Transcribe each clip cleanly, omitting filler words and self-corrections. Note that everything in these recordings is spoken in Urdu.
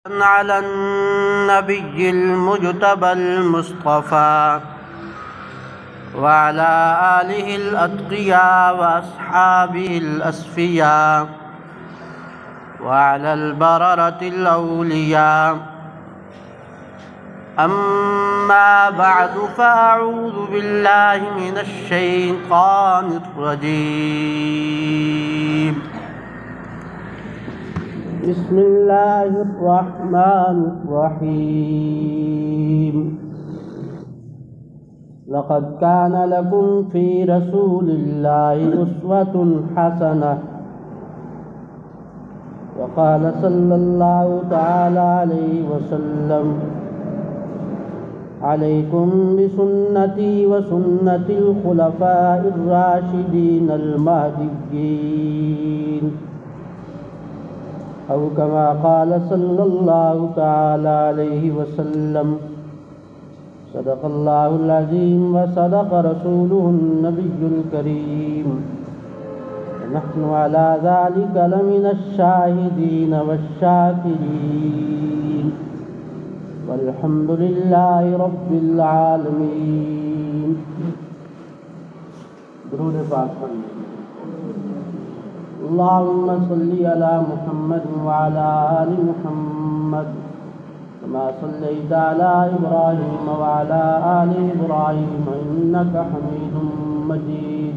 على النبي المجتبى المصطفى وعلى آله الأتقياء وأصحابه الأصفياء وعلى البررة الأولياء. أما بعد فأعوذ بالله من الشيطان الرجيم. بسم الله الرحمن الرحيم. لقد كان لكم في رسول الله أسوة حسنة. وقال صلى الله تعالى عليه وسلم: عليكم بسنتي وسنة الخلفاء الراشدين المهديين، أو كما قال صلى الله تعالى عليه وسلم: صدق الله العظيم وصدق رسوله النبي الكريم، ونحن على ذلك لمن الشاهدين والشاكرين، والحمد لله رب العالمين. درود پاک پڑھیں. اللهم صل على محمد وعلى آل محمد كما صليت على إبراهيم وعلى آل إبراهيم إنك حميد مجيد.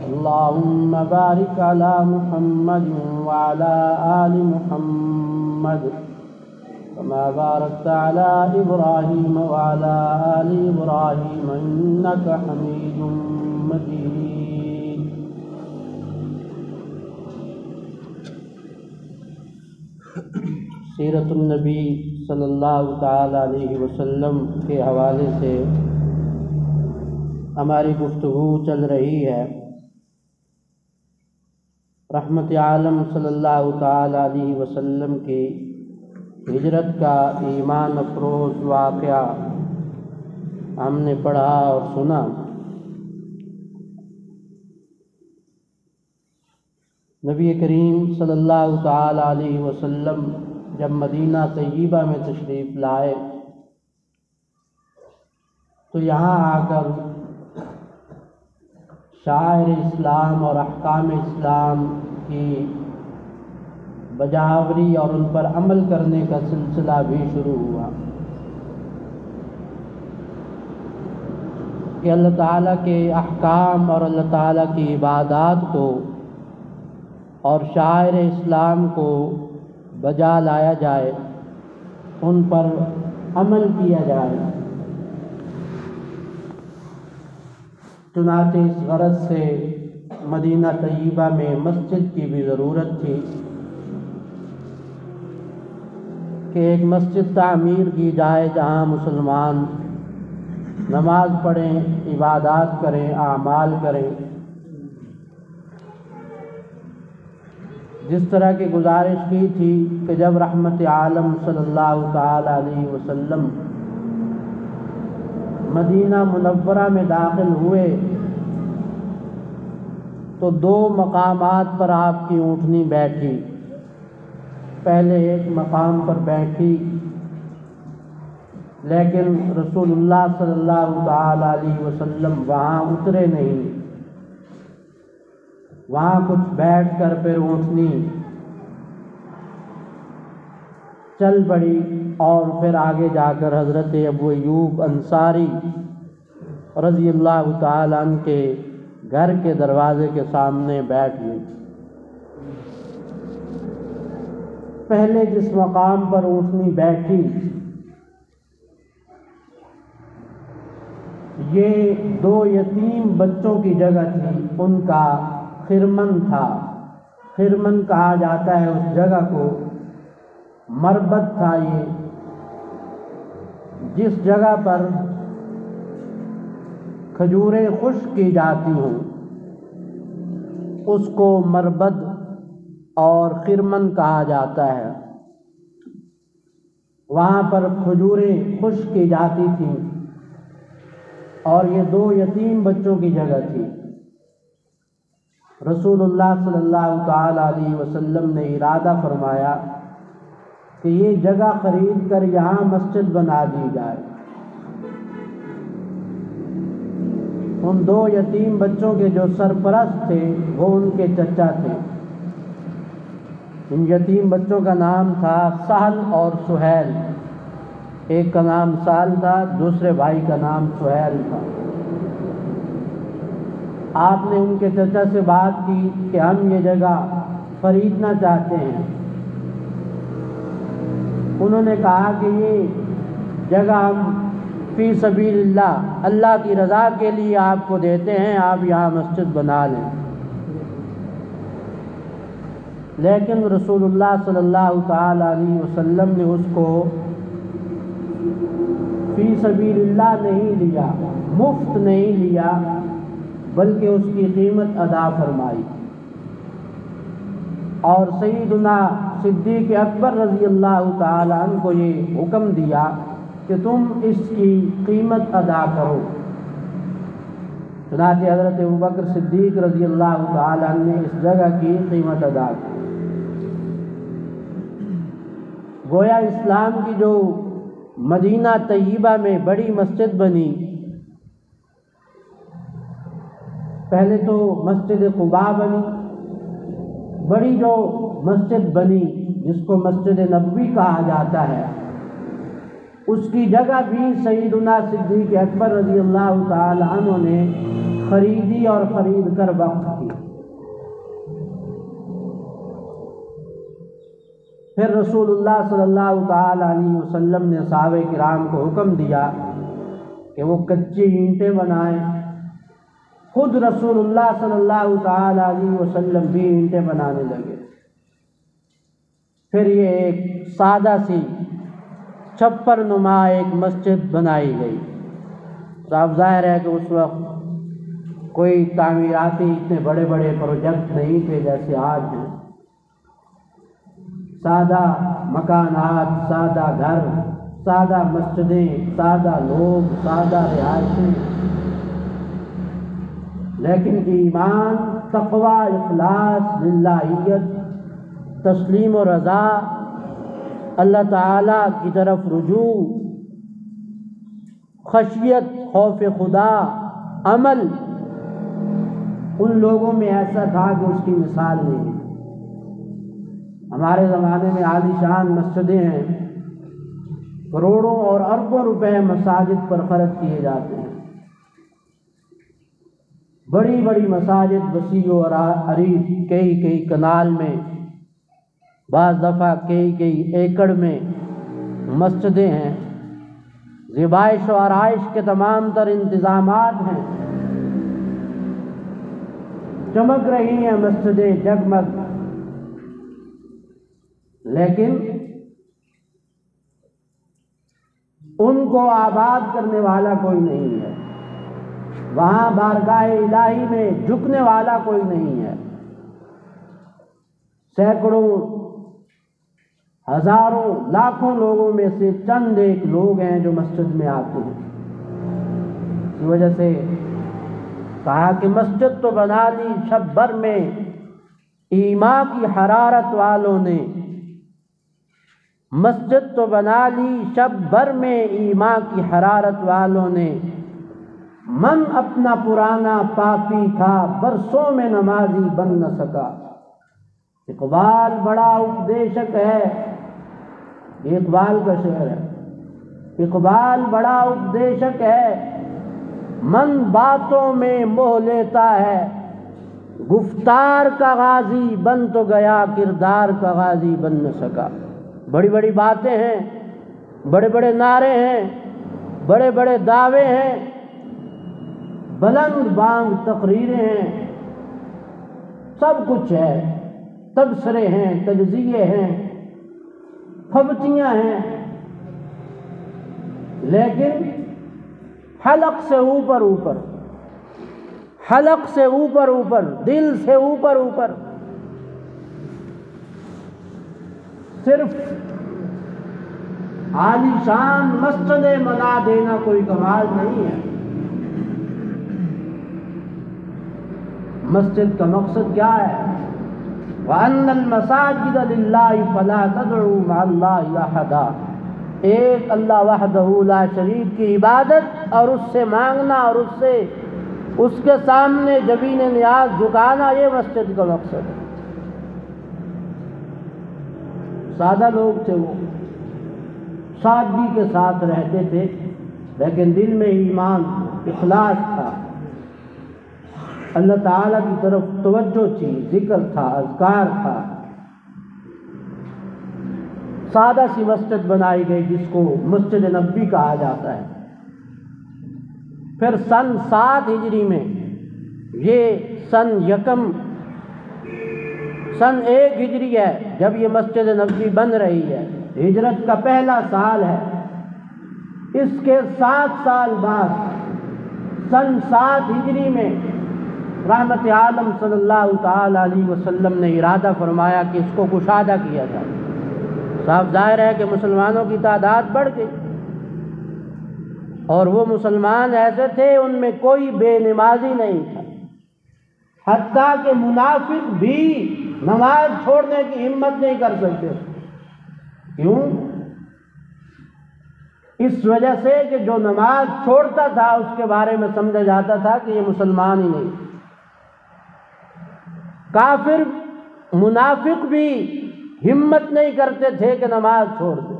اللهم بارك على محمد وعلى آل محمد كما باركت على إبراهيم وعلى آل إبراهيم إنك حميد مجيد. سیرت النبی صلی اللہ تعالیٰ علیہ وسلم کے حوالے سے ہماری گفتگو چل رہی ہے. رحمت عالم صلی اللہ تعالیٰ علیہ وسلم کی ہجرت کا ایمان افروز واقعہ ہم نے پڑھا اور سنا. نبی کریم صلی اللہ تعالیٰ علیہ وسلم جب مدینہ طیبہ میں تشریف لائے تو یہاں آ کر شعائر اسلام اور احکام اسلام کی بجاوری اور ان پر عمل کرنے کا سلسلہ بھی شروع ہوا کہ اللہ تعالیٰ کے احکام اور اللہ تعالیٰ کی عبادات کو اور شعائر اسلام کو بجا لایا جائے، ان پر عمل کیا جائے. چنانچہ اس غرض سے مدینہ طیبہ میں مسجد کی بھی ضرورت تھی کہ ایک مسجد تعمیر کی جائے جہاں مسلمان نماز پڑھیں، عبادات کریں، اعمال کریں. جس طرح کی گزارش کی تھی کہ جب رحمت عالم صلی اللہ تعالی علیہ وسلم مدینہ منورہ میں داخل ہوئے تو دو مقامات پر آپ کی اونٹنی بیٹھی. پہلے ایک مقام پر بیٹھی، لیکن رسول اللہ صلی اللہ تعالی علیہ وسلم وہاں اترے نہیں. وہاں کچھ بیٹھ کر پھر اونٹنی چل پڑی اور پھر آگے جا کر حضرت ابو ایوب انصاری رضی اللہ تعالیٰ عنہ کے گھر کے دروازے کے سامنے بیٹھ گئی. پہلے جس مقام پر اونٹنی بیٹھی یہ دو یتیم بچوں کی جگہ تھی، ان کا خرمن تھا. خرمن کہا جاتا ہے اس جگہ کو. مربد تھا یہ، جس جگہ پر کھجوریں خشک کی جاتی ہوں اس کو مربد اور خرمن کہا جاتا ہے. وہاں پر کھجوریں خشک کی جاتی تھیں اور یہ دو یتیم بچوں کی جگہ تھی. رسول اللہ صلی اللہ تعالی علیہ وسلم نے ارادہ فرمایا کہ یہ جگہ خرید کر یہاں مسجد بنا دی جائے۔ ان 2 یتیم بچوں کے جو سرپرست تھے وہ ان کے چچا تھے۔ ان یتیم بچوں کا نام تھا سہل اور سہیل۔ ایک کا نام سہل تھا، دوسرے بھائی کا نام سہیل تھا۔ آپ نے ان کے چچا سے بات کی کہ ہم یہ جگہ خریدنا چاہتے ہیں۔ انہوں نے کہا کہ یہ جگہ ہم فی سبیل اللہ، اللہ کی رضا کے لیے آپ کو دیتے ہیں، آپ یہاں مسجد بنا لیں۔ لیکن رسول اللہ صلی اللہ تعالی علیہ وسلم نے اس کو فی سبیل اللہ نہیں لیا، مفت نہیں لیا، بلکہ اس کی قیمت ادا فرمائی۔ اور سیدنا صدیق اکبر رضی اللہ تعالی عنہ کو یہ حکم دیا کہ تم اس کی قیمت ادا کرو۔ چنانچہ حضرت ابوبکر صدیق رضی اللہ تعالی عنہ نے اس جگہ کی قیمت ادا کی۔ گویا اسلام کی جو مدینہ طیبہ میں بڑی مسجد بنی، پہلے تو مسجد قباء بنی، بڑی جو مسجد بنی جس کو مسجد نبوی کہا جاتا ہے، اس کی جگہ بھی سیدنا صدیق اکبر رضی اللہ تعالی عنہ نے خریدی اور خرید کر وقف کی۔ پھر رسول اللہ صلی اللہ تعالی علیہ وسلم نے صحابہ کرام کو حکم دیا کہ وہ کچی اینٹیں بنائیں۔ خود رسول اللہ صلی اللہ تعالی علیہ وسلم بھی اینٹیں بنانے لگے۔ پھر یہ ایک سادہ سی چھپر نما ایک مسجد بنائی گئی۔ صاف ظاہر ہے کہ اس وقت کوئی تعمیراتی اتنے بڑے بڑے پروجیکٹ نہیں تھے جیسے آج ہیں۔ سادہ مکانات، سادہ گھر، سادہ مسجدیں، سادہ لوگ، سادہ رہائشیں، لیکن ایمان، تقوی، اخلاص، للہیت، تسلیم و رضا، اللہ تعالیٰ کی طرف رجوع، خشیت، خوف خدا، عمل، ان لوگوں میں ایسا تھا کہ اس کی مثال نہیں۔ ہمارے زمانے میں عالی شان مسجدیں ہیں، کروڑوں اور اربوں روپے مساجد پر خرچ کیے جاتے ہیں۔ بڑی بڑی مساجد وسیع و عریض، کئی کنال میں، بعض دفعہ کئی ایکڑ میں مسجدیں ہیں، زیبائش و آرائش کے تمام تر انتظامات ہیں، چمک رہی ہیں مسجدیں جگمگ، لیکن ان کو آباد کرنے والا کوئی نہیں ہے، وہاں بارگاہ الہی میں جھکنے والا کوئی نہیں ہے۔ سینکڑوں، ہزاروں، لاکھوں لوگوں میں سے چند ایک لوگ ہیں جو مسجد میں آتے ہیں۔ اس وجہ سے کہا کہ مسجد تو بنا لی شب بھر میں ایمان کی حرارت والوں نے، مسجد تو بنا لی شب بھر میں ایمان کی حرارت والوں نے، من اپنا پرانا پاپی تھا برسوں میں نمازی بن نہ سکا۔ اقبال بڑا اپدیشک ہے، یہ اقبال کا شعر ہے۔ اقبال بڑا اپدیشک ہے، من باتوں میں موہ لیتا ہے، گفتار کا غازی بن تو گیا کردار کا غازی بن نہ سکا۔ بڑی بڑی باتیں ہیں، بڑے بڑے نعرے ہیں، بڑے بڑے دعوے ہیں، بلند بانگ تقریریں ہیں، سب کچھ ہے، تبصرے ہیں، تجزیے ہیں، پھبتیاں ہیں، لیکن حلق سے اوپر اوپر، حلق سے اوپر اوپر، دل سے اوپر اوپر، صرف عالی شان مسجدیں بنا دینا کوئی کمال نہیں ہے۔ مسجد کا مقصد کیا ہے؟ وَأَنَّ الْمَسَاجِدَ لِلَّهِ فَلَا تَدْعُوا مَعَ اللَّهِ أَحَدًا، ایک اللہ وحدہ لا شریک کی عبادت اور اس سے مانگنا اور اس کے سامنے جبین نیاز جھکانا، یہ مسجد کا مقصد ہے۔ سادہ لوگ تھے، وہ سادگی کے ساتھ رہتے تھے، لیکن دل میں ایمان اخلاص تھا، اللہ تعالیٰ کی طرف توجہ تھی، ذکر تھا، اذکار تھا۔ سادہ سی مسجد بنائی گئی جس کو مسجد نبوی کہا جاتا ہے۔ پھر سن 7 ہجری میں، یہ سن 1 ہجری ہے جب یہ مسجد نبوی بن رہی ہے، ہجرت کا پہلا سال ہے۔ اس کے 7 سال بعد سن 7 ہجری میں رحمت عالم صلی اللہ تعالی علیہ وسلم نے ارادہ فرمایا کہ اس کو کشادہ کیا جائے۔ صاف ظاہر ہے کہ مسلمانوں کی تعداد بڑھ گئی، اور وہ مسلمان ایسے تھے ان میں کوئی بے نمازی نہیں تھا، حتیٰ کہ منافق بھی نماز چھوڑنے کی ہمت نہیں کر سکتے۔ کیوں؟ اس وجہ سے کہ جو نماز چھوڑتا تھا اس کے بارے میں سمجھا جاتا تھا کہ یہ مسلمان ہی نہیں۔ کافر منافق بھی ہمت نہیں کرتے تھے کہ نماز چھوڑ دے۔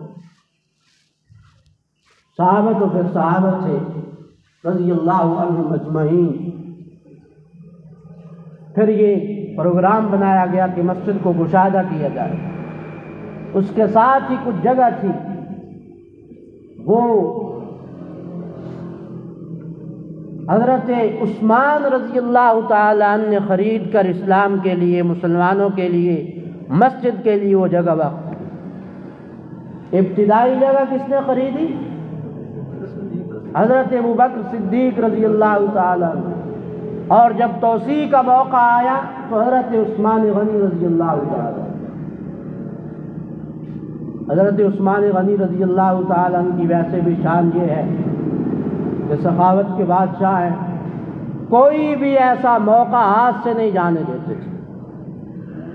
صحابہ تو پھر صحابہ تھے رضی اللہ عنہم اجمعین۔ پھر یہ پروگرام بنایا گیا کہ مسجد کو کشادہ کیا جائے۔ اس کے ساتھ ہی کچھ جگہ تھی، وہ حضرت عثمان رضی اللہ تعالی عنہ نے خرید کر اسلام کے لیے، مسلمانوں کے لیے، مسجد کے لیے وہ جگہ وقف کی۔ ابتدائی جگہ کس نے خریدی؟ حضرت ابوبکر صدیق رضی اللہ تعالی عنہ، اور جب توسیع کا موقع آیا تو حضرت عثمان غنی رضی اللہ تعالی عنہ۔ حضرت عثمان غنی رضی اللہ تعالی عنہ کی ویسے بھی شان یہ ہے کہ سخاوت کے بادشاہ ہیں، کوئی بھی ایسا موقع ہاتھ سے نہیں جانے دیتے تھے۔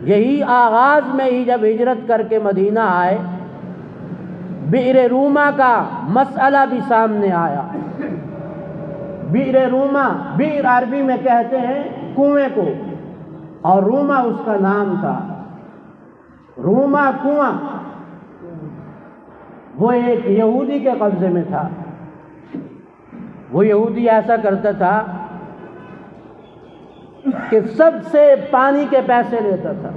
یہی آغاز میں ہی جب ہجرت کر کے مدینہ آئے، بئر روما کا مسئلہ بھی سامنے آیا۔ بئر روما، بئر عربی میں کہتے ہیں کنویں کو، اور روما اس کا نام تھا۔ روما کنواں وہ ایک یہودی کے قبضے میں تھا۔ وہ یہودی ایسا کرتا تھا کہ سب سے پانی کے پیسے لیتا تھا،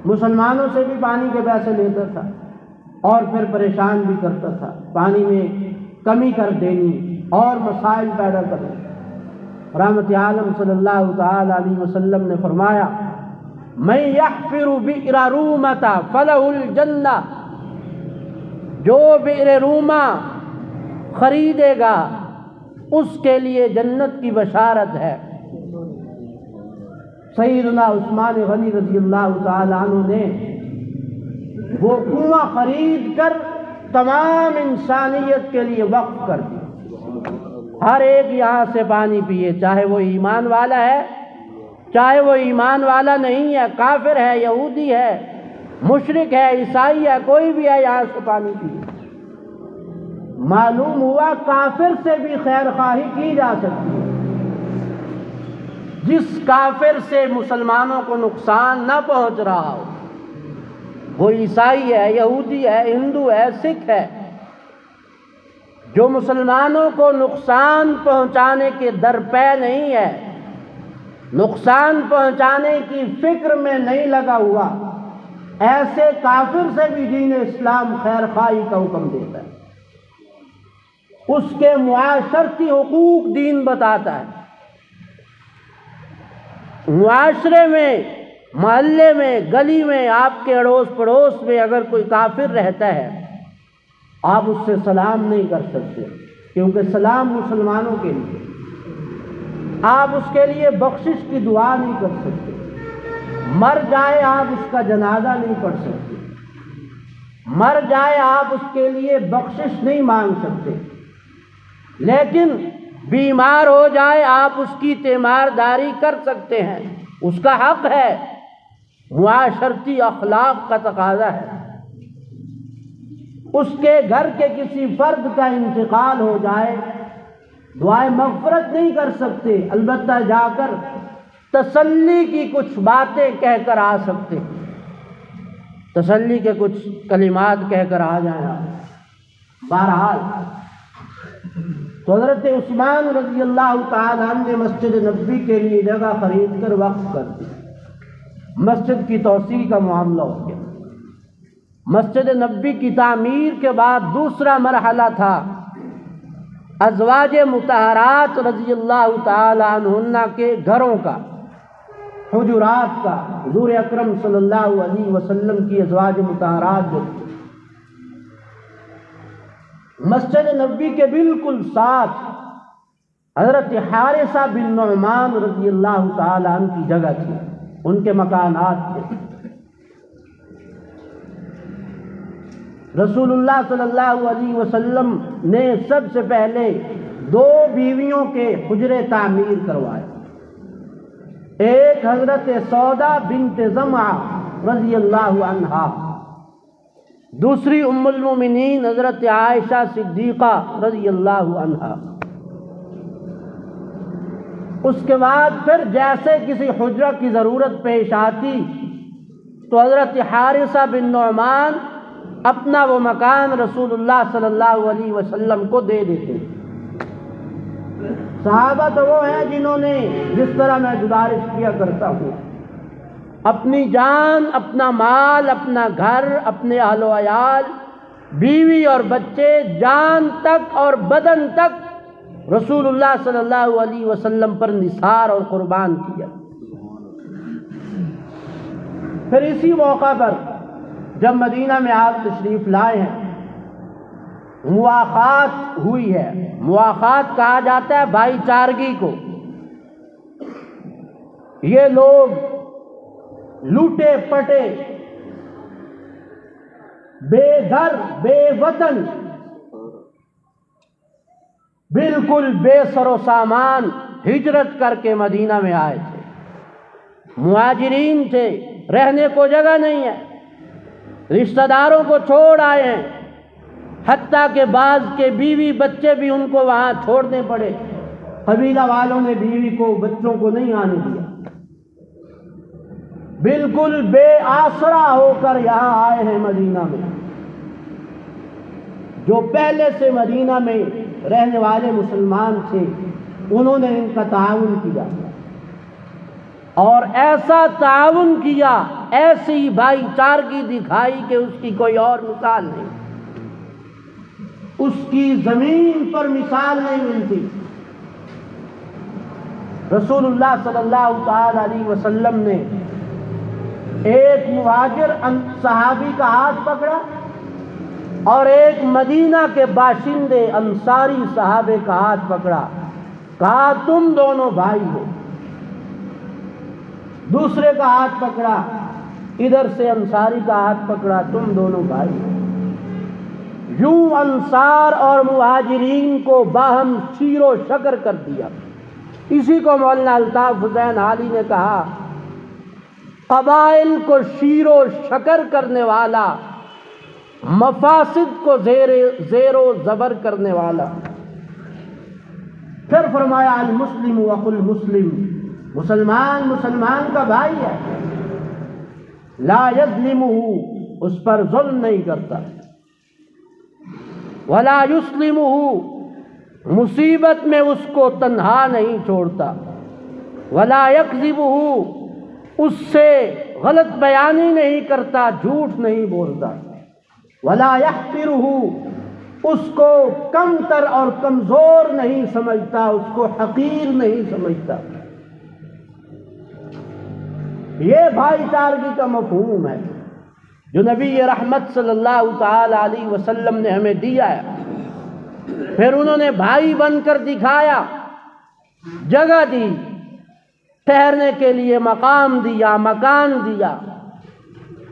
مسلمانوں سے بھی پانی کے پیسے لیتا تھا، اور پھر پریشان بھی کرتا تھا، پانی میں کمی کر دینی اور مسائل پیدا کرنے۔ رحمت عالم صلی اللہ تعالی علیہ وسلم نے فرمایا، من یحفر بئر رومۃ فلہ الجنہ، جو بئر روما خریدے گا اس کے لیے جنت کی بشارت ہے۔ سیدنا عثمان غنی رضی اللہ تعالی عنہ نے وہ کنواں خرید کر تمام انسانیت کے لیے وقف کر دیا۔ ہر ایک یہاں سے پانی پیے، چاہے وہ ایمان والا ہے، چاہے وہ ایمان والا نہیں ہے، کافر ہے، یہودی ہے، مشرک ہے، عیسائی ہے، کوئی بھی ہے، یہاں سے پانی پیے۔ معلوم ہوا کافر سے بھی خیر خواہی کی جا سکتی ہے۔ جس کافر سے مسلمانوں کو نقصان نہ پہنچ رہا ہو، وہ عیسائی ہے، یہودی ہے، ہندو ہے، سکھ ہے، جو مسلمانوں کو نقصان پہنچانے کے درپے نہیں ہے، نقصان پہنچانے کی فکر میں نہیں لگا ہوا، ایسے کافر سے بھی دین اسلام خیر خواہی کا حکم دیتا ہے۔ اس کے معاشرتی حقوق دین بتاتا ہے۔ معاشرے میں، محلے میں، گلی میں، آپ کے اڑوس پڑوس میں اگر کوئی کافر رہتا ہے، آپ اس سے سلام نہیں کر سکتے، کیونکہ سلام مسلمانوں کے لیے۔ آپ اس کے لیے بخشش کی دعا نہیں کر سکتے، مر جائے آپ اس کا جنازہ نہیں پڑھ سکتے، مر جائے آپ اس کے لیے بخشش نہیں مانگ سکتے، لیکن بیمار ہو جائے آپ اس کی تیمارداری کر سکتے ہیں، اس کا حق ہے۔ معاشرتی اخلاق کا تقاضا ہے۔ اس کے گھر کے کسی فرد کا انتقال ہو جائے، دعائے مغفرت نہیں کر سکتے، البتہ جا کر تسلی کی کچھ باتیں کہہ کر آ سکتے، تسلی کے کچھ کلمات کہہ کر آ جائیں۔ بہرحال تو حضرت عثمان رضی اللہ تعالیٰ عنہ نے مسجد نبوی کے لیے جگہ خرید کر وقف کر دی۔ مسجد کی توسیع کا معاملہ ہو گیا۔ مسجد نبوی کی تعمیر کے بعد دوسرا مرحلہ تھا ازواج مطہرات رضی اللہ تعالی عنہن کے گھروں کا، حجرات کا۔ حضور اکرم صلی اللہ علیہ وسلم کی ازواج مطہرات جو مسجد نبوی کے بالکل ساتھ حضرت حارثہ بن نعمان رضی اللہ تعالی عنہ کی جگہ تھی، ان کے مکانات تھے۔ رسول اللہ صلی اللہ علیہ وسلم نے سب سے پہلے 2 بیویوں کے حجرے تعمیر کروائے، ایک حضرت سودا بنت زمعہ رضی اللہ عنہا، دوسری ام المومنین حضرت عائشہ صدیقہ رضی اللہ عنہا۔ اس کے بعد پھر جیسے کسی حجرہ کی ضرورت پیش آتی تو حضرت حارثہ بن نعمان اپنا وہ مکان رسول اللہ صلی اللہ علیہ وسلم کو دے دیتے۔ صحابہ تو وہ ہیں جنہوں نے، جس طرح میں گزارش کیا کرتا ہوں، اپنی جان، اپنا مال، اپنا گھر، اپنے اہل و عیال، بیوی اور بچے، جان تک اور بدن تک رسول اللہ صلی اللہ علیہ وسلم پر نثار اور قربان کیا۔ پھر اسی موقع پر جب مدینہ میں آپ تشریف لائے ہیں، مواخات ہوئی ہے۔ مواخات کہا جاتا ہے بھائی چارگی کو۔ یہ لوگ لوٹے پٹے، بے گھر بے وطن، بالکل بے سر و سامان ہجرت کر کے مدینہ میں آئے تھے، مہاجرین تھے، رہنے کو جگہ نہیں ہے، رشتہ داروں کو چھوڑ آئے ہیں، حتیٰ کہ بعض کے بیوی بچے بھی ان کو وہاں چھوڑنے پڑے، قبیلہ والوں نے بیوی کو بچوں کو نہیں آنے دیا، بالکل بے آسرا ہو کر یہاں آئے ہیں مدینہ میں۔ جو پہلے سے مدینہ میں رہنے والے مسلمان تھے انہوں نے ان کا تعاون کیا، اور ایسا تعاون کیا، ایسی بھائی چارگی دکھائی کہ اس کی کوئی اور مثال نہیں، اس کی زمین پر مثال نہیں ملتی۔ رسول اللہ صلی اللہ تعالی علیہ وسلم نے ایک مہاجر صحابی کا ہاتھ پکڑا اور ایک مدینہ کے باشندے انصاری صحابے کا ہاتھ پکڑا، کہا تم دونوں بھائی ہو۔ دوسرے کا ہاتھ پکڑا، ادھر سے انصاری کا ہاتھ پکڑا، تم دونوں بھائی ہو۔ یوں انصار اور مہاجرین کو باہم شیر و شکر کر دیا۔ اسی کو مولانا الطاف حسین حالی نے کہا، قبائل کو شیر و شکر کرنے والا، مفاسد کو زیر و زبر کرنے والا۔ پھر فرمایا المسلم اخو المسلم، مسلمان مسلمان کا بھائی ہے، لا یظلمہ، اس پر ظلم نہیں کرتا، ولا یسلمہ، مصیبت میں اس کو تنہا نہیں چھوڑتا، ولا یکذبہ، اس سے غلط بیانی نہیں کرتا، جھوٹ نہیں بولتا، ولا یحقرہ، اس کو کم تر اور کمزور نہیں سمجھتا، اس کو حقیر نہیں سمجھتا۔ یہ بھائی چارگی کا مفہوم ہے جو نبی رحمت صلی اللہ تعالی علیہ وسلم نے ہمیں دیا ہے۔ پھر انہوں نے بھائی بن کر دکھایا، جگہ دی، ٹھہرنے کے لیے مقام دیا، مکان دیا،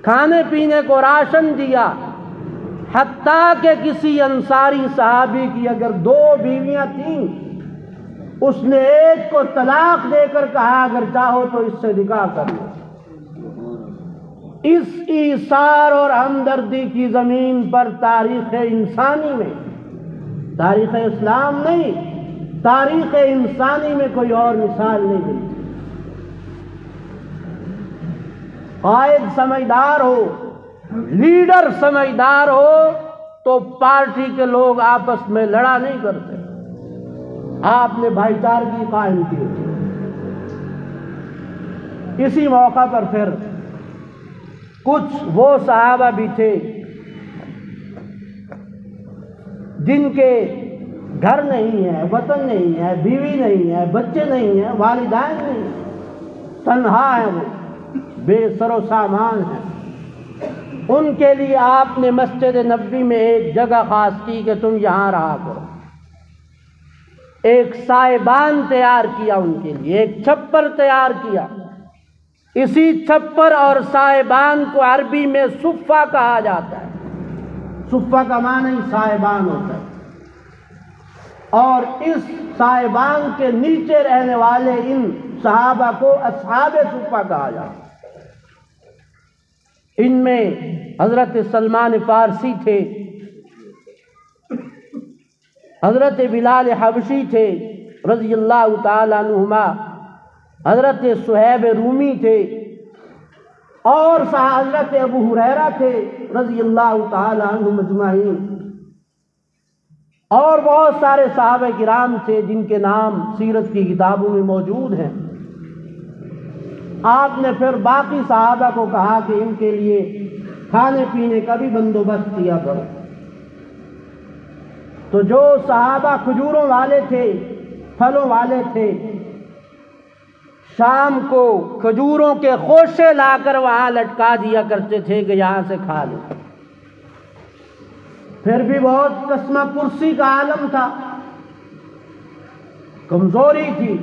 کھانے پینے کو راشن دیا، حتیٰ کہ کسی انصاری صحابی کی اگر 2 بیویاں تھیں، اس نے ایک کو طلاق دے کر کہا اگر چاہو تو اس سے نکاح کر لو۔ اس ایثار اور ہمدردی کی زمین پر تاریخ انسانی میں، تاریخ اسلام نہیں، تاریخ انسانی میں کوئی اور مثال نہیں ملتی۔ قائد سمجھدار ہو، لیڈر سمجھدار ہو تو پارٹی کے لوگ آپس میں لڑا نہیں کرتے، آپ نے بھائی چارگی قائم کی۔ اسی موقع پر پھر کچھ وہ صحابہ بھی تھے جن کے گھر نہیں ہے، وطن نہیں ہے، بیوی نہیں ہے، بچے نہیں ہیں، والدین نہیں ہیں، تنہا ہیں، وہ بے سر و سامان ہیں۔ ان کے لیے آپ نے مسجد نبوی میں ایک جگہ خاص کی کہ تم یہاں رہا کرو، ایک سائبان تیار کیا ان کے لیے، ایک چھپر تیار کیا۔ اسی چھپر اور سائبان کو عربی میں صفہ کہا جاتا ہے، صفہ کا معنی سائبان ہوتا ہے، اور اس سائبان کے نیچے رہنے والے ان صحابہ کو اصحاب صفہ کہا جاتا ہے۔ ان میں حضرت سلمان فارسی تھے، حضرت بلال حبشی تھے رضی اللہ تعالیٰ عنہما، حضرت صہیب رومی تھے، اور حضرت ابو ہریرہ تھے رضی اللہ تعالیٰ عنہم اجمعین، اور بہت سارے صحابہ کرام تھے جن کے نام سیرت کی کتابوں میں موجود ہیں۔ آپ نے پھر باقی صحابہ کو کہا کہ ان کے لیے کھانے پینے کا بھی بندوبست کیا کرو۔ تو جو صحابہ کھجوروں والے تھے، پھلوں والے تھے، شام کو کھجوروں کے خوشے لا کر وہاں لٹکا دیا کرتے تھے کہ یہاں سے کھا لو۔ پھر بھی بہت قسمہ پرسی کا عالم تھا، کمزوری تھی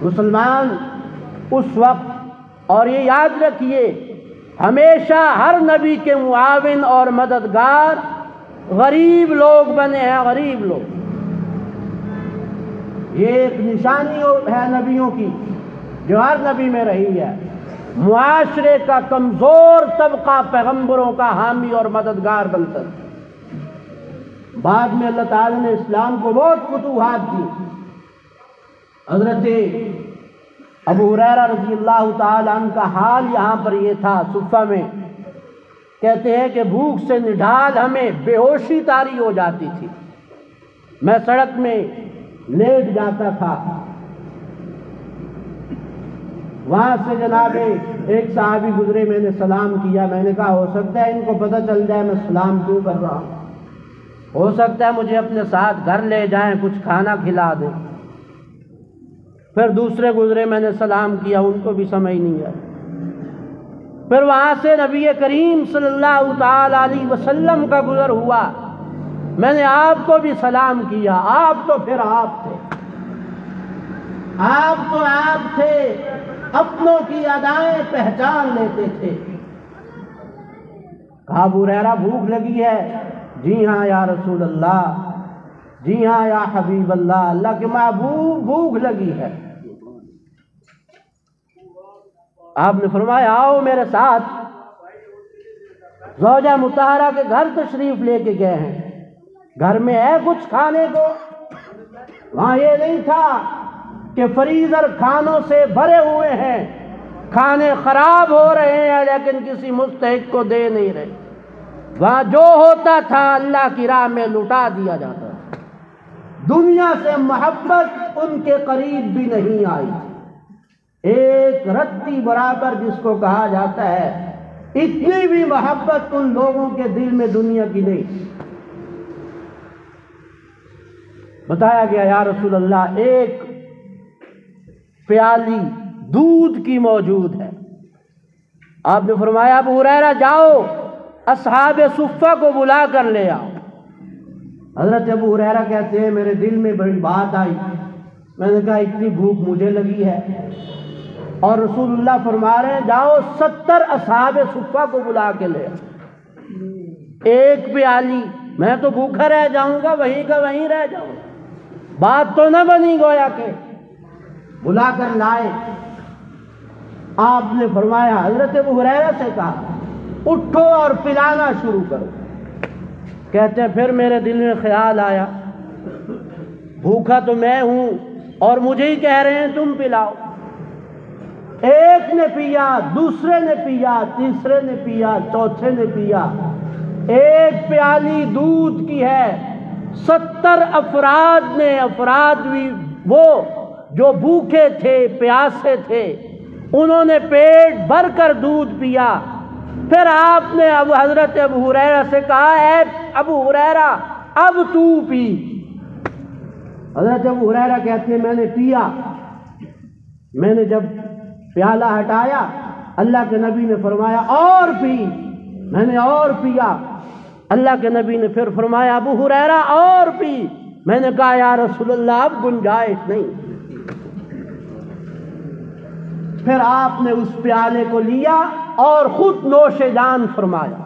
مسلمان اس وقت۔ اور یہ یاد رکھیے، ہمیشہ ہر نبی کے معاون اور مددگار غریب لوگ بنے ہیں، غریب لوگ۔ یہ ایک نشانی ہے نبیوں کی جو ہر نبی میں رہی ہے، معاشرے کا کمزور طبقہ پیغمبروں کا حامی اور مددگار بنتا ہے۔ بعد میں اللہ تعالی نے اسلام کو بہت فتوحات دی۔ حضرت ابو ہریرہ رضی اللہ تعالی عنہ کا حال یہاں پر یہ تھا، صفہ میں کہتے ہیں کہ بھوک سے نڈھال ہمیں بے ہوشی طاری ہو جاتی تھی، میں سڑک میں لیٹ جاتا تھا۔ وہاں سے جناب ایک صحابی گزرے، میں نے سلام کیا، میں نے کہا ہو سکتا ہے ان کو پتہ چل جائے میں سلام کیوں کر رہا ہوں، ہو سکتا ہے مجھے اپنے ساتھ گھر لے جائیں، کچھ کھانا کھلا دیں۔ پھر دوسرے گزرے، میں نے سلام کیا، ان کو بھی سمجھ نہیں آئی۔ پھر وہاں سے نبی کریم صلی اللہ تعالی علیہ وسلم کا گزر ہوا، میں نے آپ کو بھی سلام کیا، آپ تو پھر آپ تھے، آپ تو آپ تھے، اپنوں کی ادائیں پہچان لیتے تھے۔ کہا ابو ہریرہ بھوک لگی ہے؟ جی ہاں یا رسول اللہ، جی ہاں یا حبیب اللہ، اللہ کے محبوب بھوک لگی ہے۔ آپ نے فرمایا آؤ میرے ساتھ۔ زوجہ مطہرہ کے گھر تشریف لے کے گئے ہیں، گھر میں ہے کچھ کھانے کو؟ وہاں یہ نہیں تھا کہ فریزر کھانوں سے بھرے ہوئے ہیں، کھانے خراب ہو رہے ہیں لیکن کسی مستحق کو دے نہیں رہے۔ وہاں جو ہوتا تھا اللہ کی راہ میں لٹا دیا جاتا تھا۔ دنیا سے محبت ان کے قریب بھی نہیں آئی، ایک رتی برابر جس کو کہا جاتا ہے، اتنی بھی محبت ان لوگوں کے دل میں دنیا کی نہیں۔ بتایا گیا یا رسول اللہ ایک پیالی دودھ کی موجود ہے۔ آپ نے فرمایا ابو ہریرہ جاؤ اصحاب صفہ کو بلا کر لے آؤ۔ حضرت ابو ہریرہ کہتے ہیں میرے دل میں بڑی بات آئی، میں نے کہا اتنی بھوک مجھے لگی ہے، اور رسول اللہ فرما رہے ہیں جاؤ 70 اصحاب صفہ کو بلا کے لے آؤ۔ ایک پیالی، میں تو بھوکا رہ جاؤں گا، وہیں کا وہیں رہ جاؤں گا، بات تو نہ بنی گویا کہ۔ بلا کر لائے، آپ نے فرمایا، حضرت ابو ہریرہ سے کہا اٹھو اور پلانا شروع کرو۔ کہتے ہیں پھر میرے دل میں خیال آیا بھوکا تو میں ہوں اور مجھے ہی کہہ رہے ہیں تم پلاؤ۔ ایک نے پیا، دوسرے نے پیا، تیسرے نے پیا، چوتھے نے پیا۔ ایک پیالی دودھ کی ہے، 70 افراد نے، افراد بھی وہ جو بھوکے تھے، پیاسے تھے، انہوں نے پیٹ بھر کر دودھ پیا۔ پھر آپ نے حضرت ابو ہریرہ سے کہا، اے ابو ہریرہ اب تو پی۔ حضرت ابو ہریرہ کہتے ہیں میں نے پیا۔ میں نے جب پیالہ ہٹایا، اللہ کے نبی نے فرمایا اور پی۔ میں نے اور پیا۔ اللہ کے نبی نے پھر فرمایا ابو ہریرہ اور پی۔ میں نے کہا یا رسول اللہ اب گنجائش نہیں۔ پھر آپ نے اس پیالے کو لیا اور خود نوش جان فرمایا۔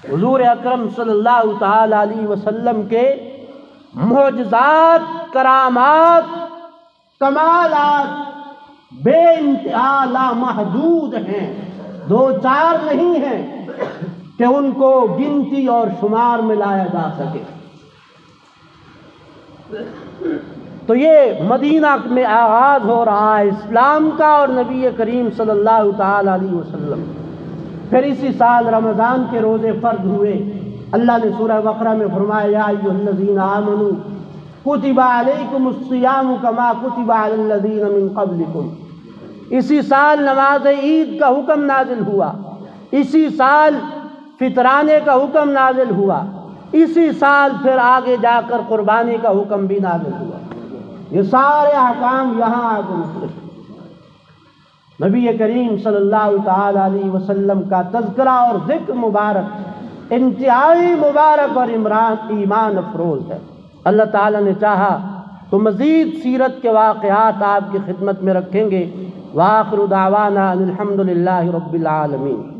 حضور اکرم صلی اللہ تعالی علیہ وسلم کے معجزات، کرامات، کمالات بے انتہا لامحدود ہیں، 2-4 نہیں ہیں کہ ان کو گنتی اور شمار میں لایا جا سکے۔ تو یہ مدینہ میں آغاز ہو رہا ہے اسلام کا اور نبی کریم صلی اللہ تعالی علیہ وسلم۔ پھر اسی سال رمضان کے روزے فرض ہوئے۔ اللہ نے سورہ بقرہ میں فرمایا یا ایھا الذین آمنوا کتب علیکم الصیام کما کتب علی الذین من قبلکم۔ اسی سال نماز عید کا حکم نازل ہوا، اسی سال فطرانے کا حکم نازل ہوا، اسی سال پھر آگے جا کر قربانی کا حکم بھی نازل ہوا۔ یہ سارے احکام یہاں آ کر اترے۔ نبی کریم صلی اللہ تعالی علیہ وسلم کا تذکرہ اور ذکر مبارک انتہائی مبارک اور ایمان افروز ہے۔ اللہ تعالیٰ نے چاہا تو مزید سیرت کے واقعات آپ کی خدمت میں رکھیں گے۔ وآخر دعوانا ان الحمد للہ رب العالمین۔